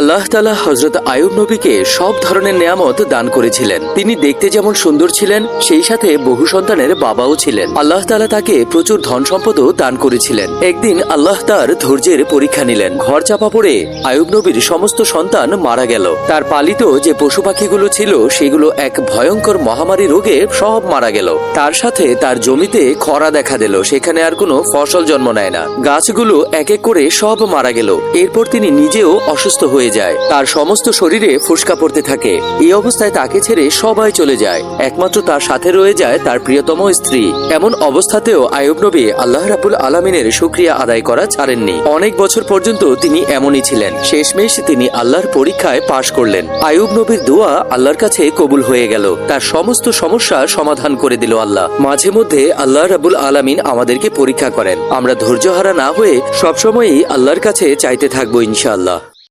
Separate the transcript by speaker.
Speaker 1: আল্লাহ তাআলা হযরত আইয়ুব নবীকে সব ধরনের নেয়ামত দান করেছিলেন। তিনি দেখতে যেমন সুন্দর ছিলেন, সেই সাথে বহু সন্তানের বাবাও ছিলেন। আল্লাহ তাআলা তাকে প্রচুর ধন সম্পদও দান করেছিলেন। একদিন আল্লাহ তার ধৈর্যের পরীক্ষা নিলেন। ঘর চাপা পড়ে আইয়ুব নবীর সমস্ত সন্তান মারা গেল। তার পালিত যে পশু পাখিগুলো ছিল সেগুলো এক ভয়ঙ্কর মহামারী রোগে সব মারা গেল। তার সাথে তার জমিতে খরা দেখা দিল, সেখানে আর কোনো ফসল জন্ম নেয় না। গাছগুলো এক এক করে সব মারা গেল। এরপর তিনি নিজেও অসুস্থ হয়ে যায়। তার সমস্ত শরীরে ফোস্কা পড়তে থাকে। এই অবস্থায় তাকে ছেড়ে সবাই চলে যায়, একমাত্র তার সাথে রয়ে যায় তার প্রিয়তম স্ত্রী। এমন অবস্থাতেও আইয়ুব নবী আল্লাহ রাব্বুল আলামিনের শুকরিয়া আদায় করা ছাড়েননি। অনেক বছর পর্যন্ত তিনি এমনই ছিলেন। শেষমেশ তিনি আল্লাহর পরীক্ষায় পাশ করলেন। আইয়ুব নবীর দোয়া আল্লাহর কাছে কবুল হয়ে গেল। তার সমস্ত সমস্যার সমাধান করে দিল আল্লাহ। মাঝে মধ্যে আল্লাহ রাব্বুল আলামিন আমাদেরকে পরীক্ষা করেন। আমরা ধৈর্যহারা না হয়ে সবসময়ই আল্লাহর কাছে চাইতে থাকবো ইনশাআল্লাহ।